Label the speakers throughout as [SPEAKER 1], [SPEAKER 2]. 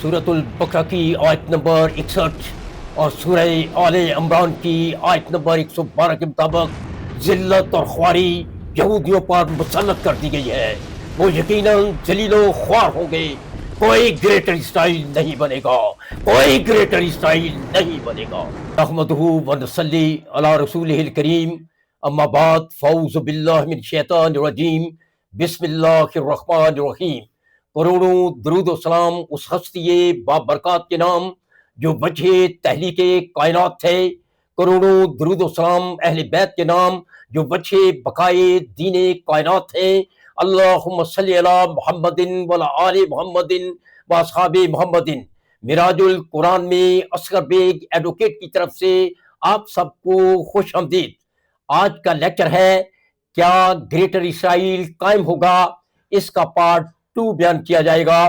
[SPEAKER 1] सूरत अल-बकरा की आयत नंबर 61 और सूरह आले इमरान की आयत नंबर 112 के मुताबिक जिल्लत और ख्वारी यहूदियों पर मुसल्लत कर दी गई है। वो यकीनन जलीलो ख्वार होंगे। कोई ग्रेटर इसराइल नहीं बनेगा, कोई ग्रेटर इसराइल नहीं बनेगा। अहमदहू व नसल्ली अला रसूलिहिल करीम। अम्मा बाद फौज़ बिल्लाहि मिन शैतानिर रजीम। बिस्मिल्लाहिर रहमानिर रहीम। करोड़ों दरूद व सलाम उस हस्ती बाबरकत के नाम जो वजह तहलीके कायनात थे। करोड़ों दरूद व सलाम अहले बैत के नाम जो वजह बकाए दीने कायनात थे। अल्लाहुम्मा सल्ली अला मुहम्मदिन व अला आले मुहम्मदिन व अस्हाबे मुहम्मदिन। मिराजुल कुरान में असगर बेग एडवोकेट की तरफ से आप सबको खुश आमदीद। आज का लेक्चर है क्या ग्रेटर इसराइल कायम होगा, इसका पार्ट 2 बयान किया जाएगा।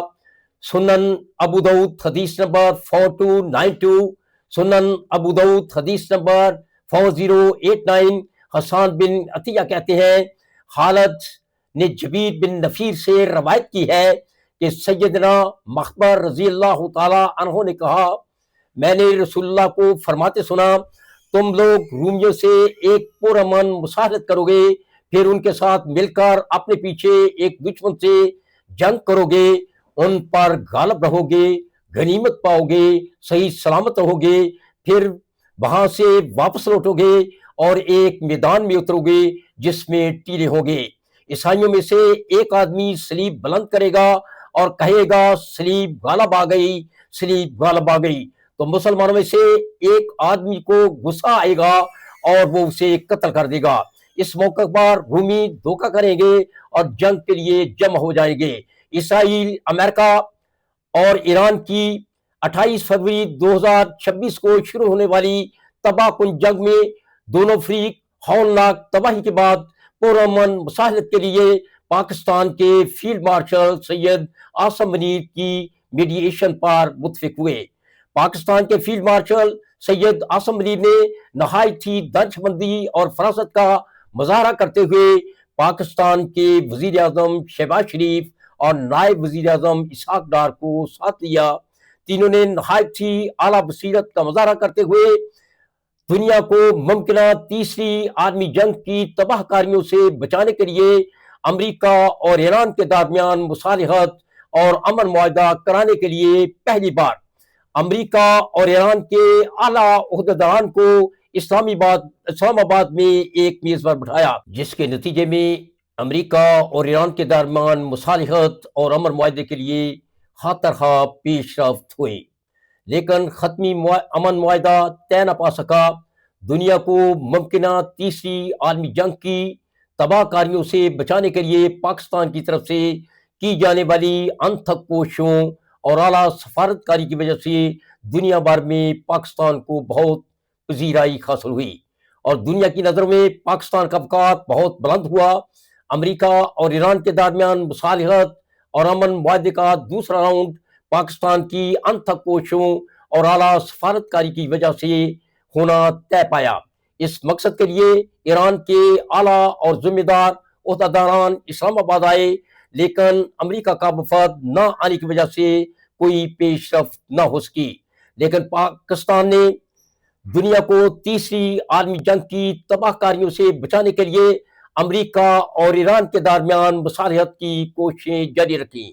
[SPEAKER 1] सुनन अबू दाऊद हदीस नंबर 4292, सुनन अबू दाऊद हदीस नंबर 4089। हसन बिन अतिया कहते हैं खालिद ने जबीर बिन नफीर से रवायत की है कि सैयदना मखबर रजी अल्लाह ताला अन्हु ने कहा, मैंने रसूलुल्लाह को फरमाते सुना, तुम लोग रूमियों से एक पुरअमन मुसाहरत करोगे, फिर उनके साथ मिलकर अपने पीछे एक दुश्मन से जंग करोगे, उन पर गालिब रहोगे, गनीमत पाओगे, सही सलामत रहोगे, फिर वहां से वापस लौटोगे और एक मैदान में उतरोगे जिसमें टीले होंगे। ईसाइयों में से एक आदमी सलीब बुलंद करेगा और कहेगा सलीब गालिब आ गई, सलीब गालिब आ गई। तो मुसलमानों में से एक आदमी को गुस्सा आएगा और वो उसे कत्ल कर देगा। इस मौके पर रूमी धोखा करेंगे और जंग के लिए जमा हो जाएंगे। इसराइल, अमेरिका और ईरान की 28 फरवरी 2026 को शुरू होने वाली तबाहकुन जंग में दोनों फरीक हौलनाक तबाही के बाद पुरअमन मुसाहरत के लिए पाकिस्तान के फील्ड मार्शल सैयद आसम मुनीर की मीडिएशन पर मुत्फिक हुए। पाकिस्तान के फील्ड मार्शल सैयद आसम मुनीर ने नहायत ही दानिशमंदी और फरासत का मुजाहरा करते हुए पाकिस्तान के वजीर आजम शहबाज शरीफ और नायब वजीर आजम इसहाक डार को साथ लिया। तीनों ने नहायत ही आला बसीरत का मुजाहरा करते हुए दुनिया को मुमकिना तीसरी आलमी जंग की तबाहकारियों से बचाने के लिए अमेरिका और ईरान के दरमियान मुसालिहत और अमन मुआहदा कराने के लिए पहली बार अमेरिका और ईरान के आला ओहदेदारान को इस्लामाबाद में एक मेज पर बिठाया, जिसके नतीजे में अमेरिका और ईरान के दरमियान मुसालिहत और अमन मुआहदे के लिए खातरखा पेशरफ्त हुई, लेकिन खत्मी अमन मुआहदा तय न पा सका। दुनिया को मुमकिना तीसरी आलमी जंग की तबाहकारियों से बचाने के लिए पाकिस्तान की तरफ से की जाने वाली अनथक कोशिशों और आला सफारतकारी की वजह से दुनिया भर में पाकिस्तान को बहुत पजीराई हासिल हुई और दुनिया की नज़रों में पाकिस्तान का वक़ार बहुत बुलंद हुआ। अमेरिका और ईरान के दरमियान मुसालिहत और अमन मुआहदे का दूसरा राउंड पाकिस्तान की अनथक कोशिशों और आला सफारतकारी की वजह से होना तय पाया। इस मकसद के लिए ईरान के आला और जिम्मेदार ओहदेदारान इस्लामाबाद आए, लेकिन अमेरिका का वफद न आने की वजह से कोई पेशरफ्त न हो सकी। लेकिन पाकिस्तान ने दुनिया को तीसरी आलमी जंग की तबाहकारियों से बचाने के लिए अमेरिका और ईरान के दरमियान मुसालिहत की कोशिशें जारी रखी।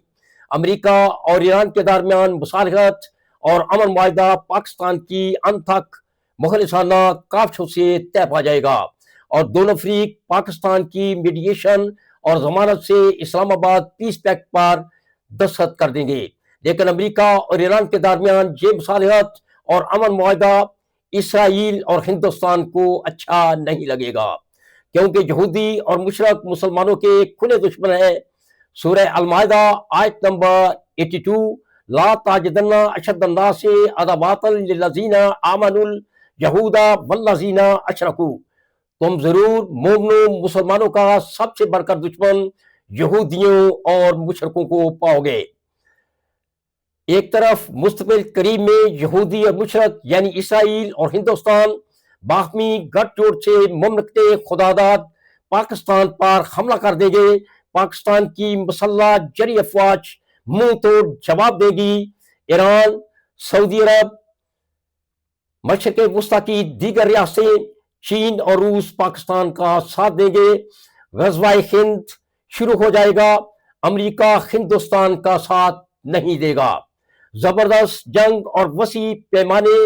[SPEAKER 1] अमेरिका और ईरान के दरमियान मुसालिहत और अमन मुआहदा पाकिस्तान की अनथक मुखलिसाना काविशों से तय पा जाएगा और दोनों फरीक पाकिस्तान की मीडिएशन और जमानत से इस्लामाबाद पीस पैक्ट पर दस्तखत कर देंगे। लेकिन अमेरिका और ईरान के दरमियान ये मुसालिहत और अमन मुआहदा इसराइल और हिंदुस्तान को अच्छा नहीं लगेगा, क्योंकि यहूदी और मुशरक मुसलमानों के खुले दुश्मन है। सूरह अल-माइदा आयत नंबर 82, ला ताजिदन्ना अशद्दन्नासि अदावतन लिल्लज़ीना आमनुल यहूदा वल्लज़ीना अशरकू। तुम जरूर मोमिनों मुसलमानों का सबसे बढ़कर दुश्मन यहूदियों और मुशरकों को पाओगे। एक तरफ मुस्तकिल करीब में यहूदी और मुशरक यानी इसराइल और हिंदुस्तान बाहमी गठजोड़ से मुमलकत खुदादाद पाकिस्तान पर हमला कर देंगे। पाकिस्तान की मुसल्लह जरी अफवाज मुंह तोड़ जवाब देगी। ایران، سعودی عرب، مشرق وسطی کی دیگر ریاستیں، چین اور روس پاکستان کا ساتھ دیں گے۔ غزوہ ہند شروع ہو جائے گا، امریکہ ہندوستان کا ساتھ نہیں دے گا۔ زبردست جنگ اور وسیع پیمانے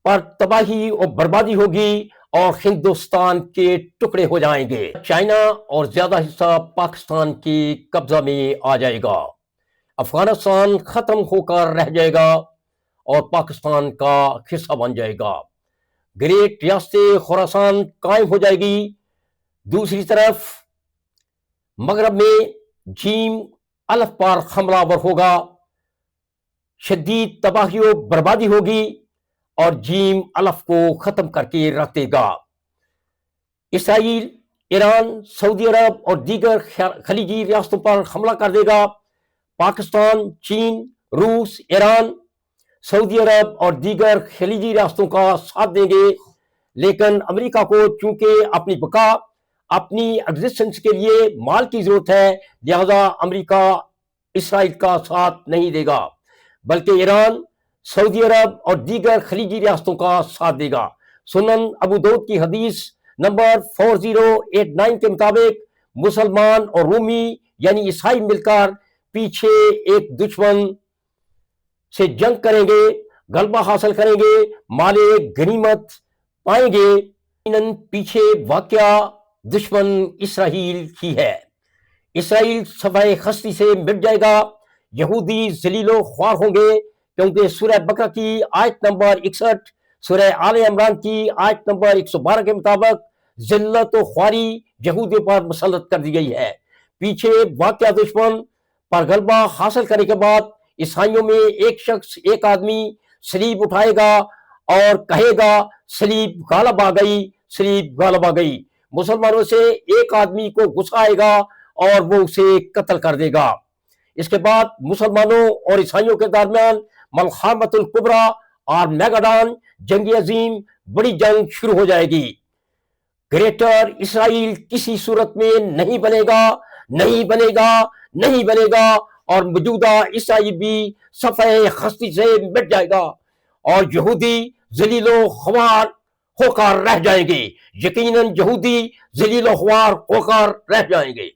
[SPEAKER 1] پر تباہی اور بربادی ہوگی اور ہندوستان کے ٹکڑے ہو جائیں گے۔ چائنا اور زیادہ حصہ پاکستان کے قبضہ میں آ جائے گا۔ افغانستان ختم ہو کر رہ جائے گا اور پاکستان کا حصہ بن جائے گا۔ گریٹ ریاست خراسان قائم ہو جائے گی۔ دوسری طرف مغرب میں جیم الف پر حملہ آور ہوگا، شدید تباہی و بربادی ہوگی اور جیم الف کو ختم کر کے رکھ دے گا۔ اسرائیل، ایران، سعودی عرب اور دیگر خلیجی ریاستوں پر حملہ کر دے گا۔ پاکستان، چین، روس، ایران، سعودی عرب اور دیگر خلیجی ریاستوں کا ساتھ دیں گے، لیکن امریکہ کو چونکہ اپنی بقا، اپنی ایگزسٹنس کے لیے مال کی ضرورت ہے، لہذا امریکہ اسرائیل کا ساتھ نہیں دے گا، بلکہ ایران، سعودی عرب اور دیگر خلیجی ریاستوں کا ساتھ دے گا۔ سنن ابو داؤد کی حدیث نمبر 4089 کے مطابق مسلمان اور رومی یعنی عیسائی مل کر پیچھے ایک دشمن سے جنگ کریں گے، غلبہ حاصل کریں گے، مال غنیمت پائیں گے۔ پیچھے واقعہ دشمن اسرائیل ہی ہے۔ اسرائیل صفحہ خستی سے مٹ جائے گا، یہودی ذلیل و خوار ہوں گے، کیونکہ سورہ بقرہ کی آیت نمبر 61، سورہ آل عمران کی آیت نمبر 112 کے مطابق ذلت و خواری یہودیوں پر مسلط کر دی گئی ہے۔ پیچھے واقعہ دشمن پر غلبہ حاصل کرنے کے بعد عیسائیوں میں ایک شخص، ایک آدمی صلیب اٹھائے گا اور کہے گا صلیب غالب آ گئی، صلیب غالب آ گئی۔ مسلمانوں سے ایک آدمی کو غصہ آئے گا اور وہ اسے قتل کر دے گا۔ اس کے بعد مسلمانوں اور عیسائیوں کے درمیان ملحمۃ الکبریٰ اور میگاڈان، جنگ عظیم، بڑی جنگ شروع ہو جائے گی۔ گریٹر اسرائیل کسی صورت میں نہیں بنے گا، نہیں بنے گا، نہیں بنے گا، اور موجودہ اسرائیل بھی صفحہ خستی سے مٹ جائے گا اور یہودی ذلیل و خوار ہو کر رہ جائیں گے۔ یقیناً یہودی ذلیل و خوار ہو کر رہ جائیں گے۔